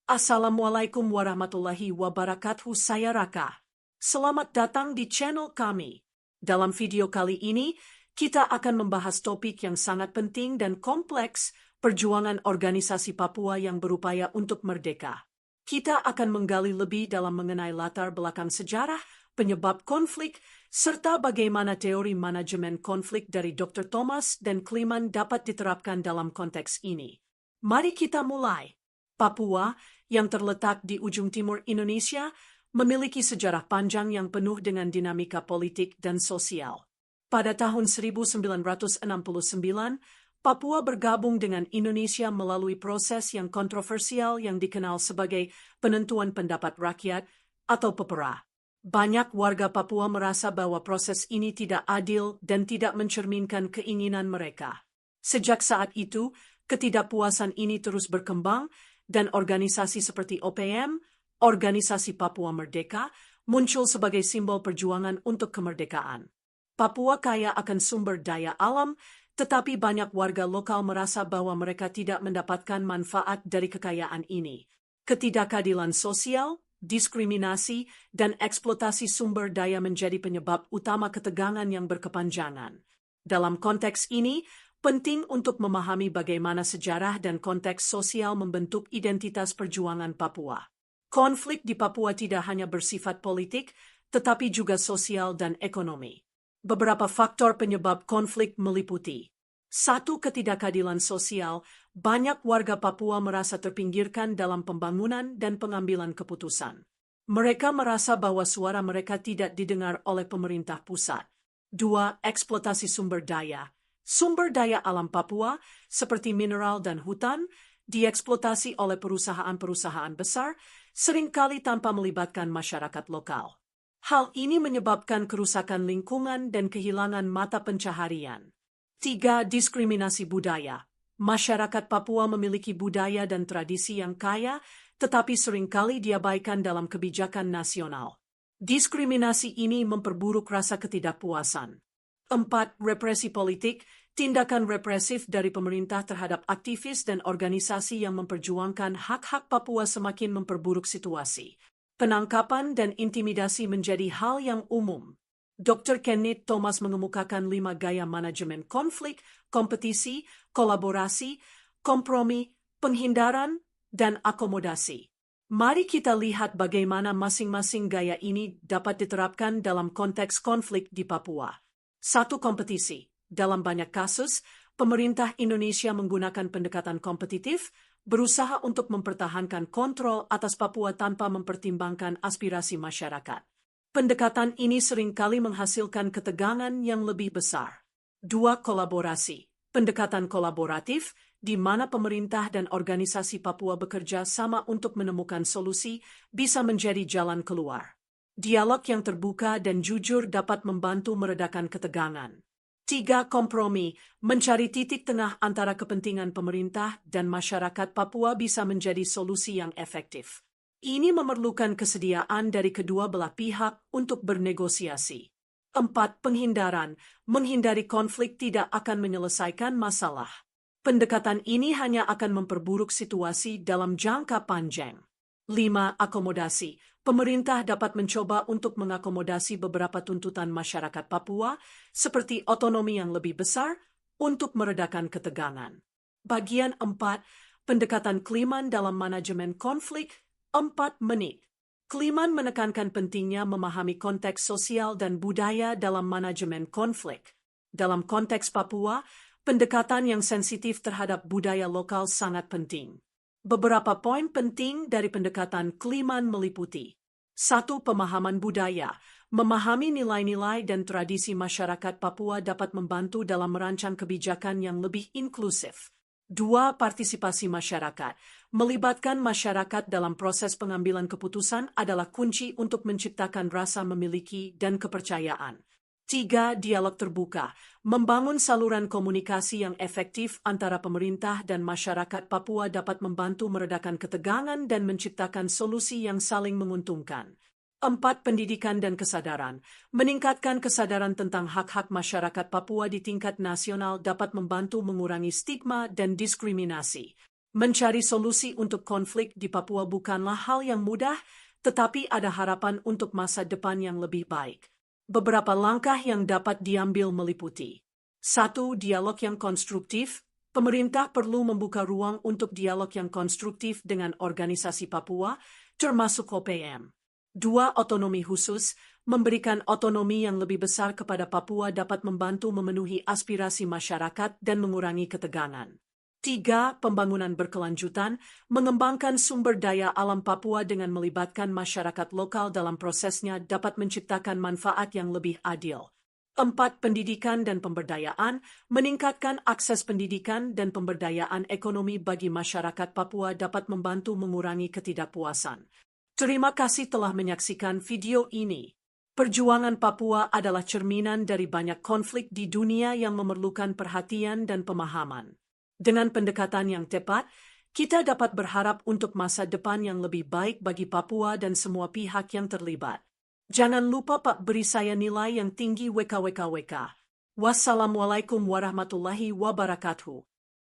Assalamualaikum warahmatullahi wabarakatuh, saya Raka. Selamat datang di channel kami. Dalam video kali ini, kita akan membahas topik yang sangat penting dan kompleks, perjuangan organisasi Papua yang berupaya untuk merdeka. Kita akan menggali lebih dalam mengenai latar belakang sejarah, penyebab konflik, serta bagaimana teori manajemen konflik dari Dr. Thomas dan Kleeman dapat diterapkan dalam konteks ini. Mari kita mulai. Papua, yang terletak di ujung timur Indonesia, memiliki sejarah panjang yang penuh dengan dinamika politik dan sosial. Pada tahun 1969, Papua bergabung dengan Indonesia melalui proses yang kontroversial yang dikenal sebagai penentuan pendapat rakyat atau PEPRA. Banyak warga Papua merasa bahwa proses ini tidak adil dan tidak mencerminkan keinginan mereka. Sejak saat itu, ketidakpuasan ini terus berkembang, dan organisasi seperti OPM, Organisasi Papua Merdeka, muncul sebagai simbol perjuangan untuk kemerdekaan. Papua kaya akan sumber daya alam, tetapi banyak warga lokal merasa bahwa mereka tidak mendapatkan manfaat dari kekayaan ini. Ketidakadilan sosial, diskriminasi, dan eksploitasi sumber daya menjadi penyebab utama ketegangan yang berkepanjangan. Dalam konteks ini, penting untuk memahami bagaimana sejarah dan konteks sosial membentuk identitas perjuangan Papua. Konflik di Papua tidak hanya bersifat politik, tetapi juga sosial dan ekonomi. Beberapa faktor penyebab konflik meliputi: 1. Ketidakadilan sosial. Banyak warga Papua merasa terpinggirkan dalam pembangunan dan pengambilan keputusan. Mereka merasa bahwa suara mereka tidak didengar oleh pemerintah pusat. 2. Eksploitasi sumber daya. Sumber daya alam Papua, seperti mineral dan hutan, dieksploitasi oleh perusahaan-perusahaan besar, seringkali tanpa melibatkan masyarakat lokal. Hal ini menyebabkan kerusakan lingkungan dan kehilangan mata pencaharian. 3. Diskriminasi budaya. Masyarakat Papua memiliki budaya dan tradisi yang kaya, tetapi seringkali diabaikan dalam kebijakan nasional. Diskriminasi ini memperburuk rasa ketidakpuasan. 4. Represi politik. Tindakan represif dari pemerintah terhadap aktivis dan organisasi yang memperjuangkan hak-hak Papua semakin memperburuk situasi. Penangkapan dan intimidasi menjadi hal yang umum. Dr. Kenneth Thomas mengemukakan 5 gaya manajemen konflik, kompetisi, kolaborasi, kompromi, penghindaran, dan akomodasi. Mari kita lihat bagaimana masing-masing gaya ini dapat diterapkan dalam konteks konflik di Papua. 1. Kompetisi. Dalam banyak kasus, pemerintah Indonesia menggunakan pendekatan kompetitif, berusaha untuk mempertahankan kontrol atas Papua tanpa mempertimbangkan aspirasi masyarakat. Pendekatan ini seringkali menghasilkan ketegangan yang lebih besar. 2. Kolaborasi. Pendekatan kolaboratif, di mana pemerintah dan organisasi Papua bekerja sama untuk menemukan solusi, bisa menjadi jalan keluar. Dialog yang terbuka dan jujur dapat membantu meredakan ketegangan. 3. Kompromi. Mencari titik tengah antara kepentingan pemerintah dan masyarakat Papua bisa menjadi solusi yang efektif. Ini memerlukan kesediaan dari kedua belah pihak untuk bernegosiasi. 4. Penghindaran. Menghindari konflik tidak akan menyelesaikan masalah. Pendekatan ini hanya akan memperburuk situasi dalam jangka panjang. 5. Akomodasi. Pemerintah dapat mencoba untuk mengakomodasi beberapa tuntutan masyarakat Papua, seperti otonomi yang lebih besar, untuk meredakan ketegangan. Bagian 4. Pendekatan Kleeman dalam manajemen konflik, 4 menit. Kleeman menekankan pentingnya memahami konteks sosial dan budaya dalam manajemen konflik. Dalam konteks Papua, pendekatan yang sensitif terhadap budaya lokal sangat penting. Beberapa poin penting dari pendekatan Kleeman meliputi: 1. Pemahaman budaya. Memahami nilai-nilai dan tradisi masyarakat Papua dapat membantu dalam merancang kebijakan yang lebih inklusif. 2. Partisipasi masyarakat. Melibatkan masyarakat dalam proses pengambilan keputusan adalah kunci untuk menciptakan rasa memiliki dan kepercayaan. 3. Dialog terbuka. Membangun saluran komunikasi yang efektif antara pemerintah dan masyarakat Papua dapat membantu meredakan ketegangan dan menciptakan solusi yang saling menguntungkan. 4. Pendidikan dan kesadaran. Meningkatkan kesadaran tentang hak-hak masyarakat Papua di tingkat nasional dapat membantu mengurangi stigma dan diskriminasi. Mencari solusi untuk konflik di Papua bukanlah hal yang mudah, tetapi ada harapan untuk masa depan yang lebih baik. Beberapa langkah yang dapat diambil meliputi: 1. Dialog yang konstruktif. Pemerintah perlu membuka ruang untuk dialog yang konstruktif dengan organisasi Papua, termasuk OPM. 2. Otonomi khusus. Memberikan otonomi yang lebih besar kepada Papua dapat membantu memenuhi aspirasi masyarakat dan mengurangi ketegangan. 3. Pembangunan berkelanjutan. Mengembangkan sumber daya alam Papua dengan melibatkan masyarakat lokal dalam prosesnya dapat menciptakan manfaat yang lebih adil. 4. Pendidikan dan pemberdayaan. Meningkatkan akses pendidikan dan pemberdayaan ekonomi bagi masyarakat Papua dapat membantu mengurangi ketidakpuasan. Terima kasih telah menyaksikan video ini. Perjuangan Papua adalah cerminan dari banyak konflik di dunia yang memerlukan perhatian dan pemahaman. Dengan pendekatan yang tepat, kita dapat berharap untuk masa depan yang lebih baik bagi Papua dan semua pihak yang terlibat. Jangan lupa beri saya nilai yang tinggi WKWKWK. Wassalamualaikum warahmatullahi wabarakatuh.